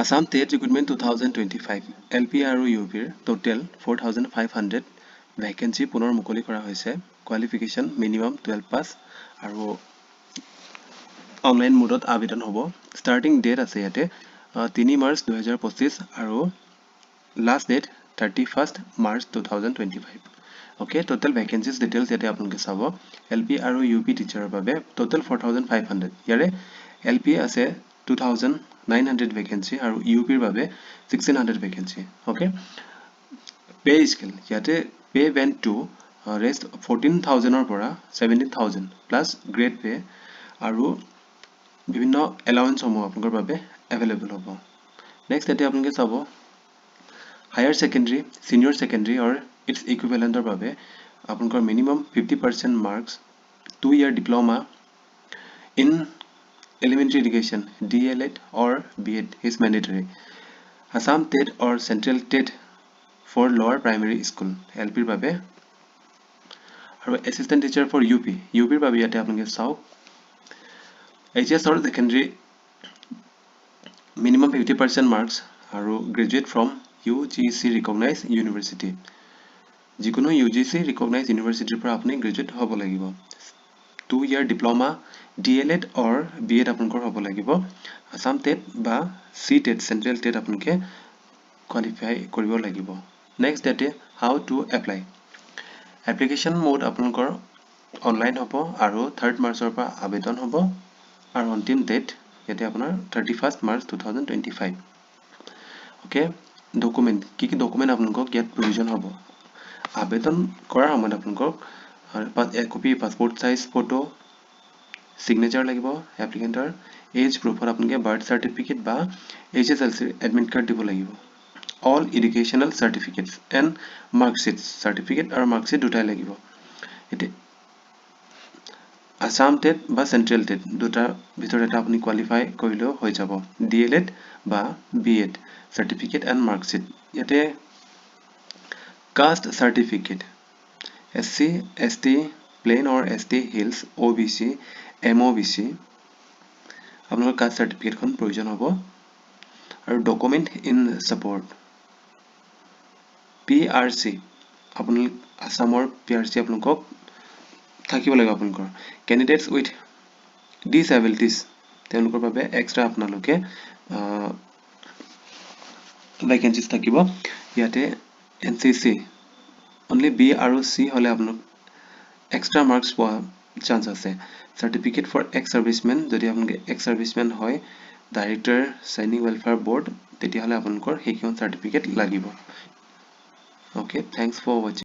Assam TET Recruitment 2025 LP আৰু UP total 4500 vacancy পুনৰ মুকলি কৰা হৈছে qualification minimum 12 pass আৰু অনলাইন মোডত আবেদন হ'ব starting date আছে ইয়াতে 3 মাৰ্চ 2025 আৰু last date 31st March 2025 okay total vacancies details ইয়াতে আপোনালোকে চাব LP আৰু UP টিচাৰৰ বাবে total 4500 ইয়াৰে LP আছে 2900 vacancy আৰু UP ৰ বাবে 1600 vacancy okay pay scale ইয়াতে pay went to raised 14000 ৰ পৰা 17000 plus grade pay আৰু বিভিন্ন allowance সমূহ আপোনালোকৰ বাবে available হ'ব next ইয়াতে আপোনালোকে চাব higher secondary senior secondary or its equivalent ৰ বাবে আপোনালোকৰ minimum 50% marks 2-year diploma in elementary education DLED or BEd is mandatory Assam TET or Central TET for lower primary school LP ৰ বাবে আৰু assistant teacher for UP ৰ বাবে ইয়াতে আপোনালোকে চাওক HS or secondary minimum 50% marks আৰু graduate from UGC recognized university যিকোনো UGC recognized university পৰা আপুনি graduate হ'ব লাগিব 2-year diploma DLED or BEd আপোনালোকৰ হ'ব লাগিব Assam TET বা CTET Central TET আপোনালোকে qualify কৰিব লাগিব next date how to apply application mode আপোনালোকৰ online হ'ব আৰু 3rd মাৰ্চৰ পৰা আবেদন হ'ব আৰু অন্তিম ডেট ইয়াতে আপোনাৰ 31st March 2025 okay document কি document আপোনালোকক ইয়াত প্ৰয়োজন হ'ব আবেদন কৰাৰ সময়ত আপোনালোকক copy passport size photo signature লাগিব applicantৰ age proof আপোনালোকে birth certificate বা HSLC admit card দিব লাগিব all educational certificates and mark sheets certificate আৰু mark sheet দুটাই লাগিব এতে Assam TET বা Central TET দুটা ভিতৰত এটা আপুনি কোৱালিফাই কৰিলেও হৈ যাব DLED বা BEd certificate and mark sheet ইয়াতে caste certificate SC ST plain or ST hills OBC MOBC আপোনালোকৰ caste certificate খন প্ৰয়োজন হ'ব আৰু document in support PRC আপোনালোক আসামৰ PRC আপোনালোকক থাকিব লাগিব আপোনালোকৰ candidates with disabilities তেওঁলোকৰ বাবে এক্সট্ৰা আপোনালোকে vacancies থাকিব ইয়াতে NCC only B আৰু C হলে আপোনালোক extra marks পোৱা chance আছে certificate for ex servicemen যদি আপোনালোকে ex servicemen হয় director signing welfare board তেতিয়া হলে আপোনালোকৰ সেইখন certificate লাগিব okay thanks for watching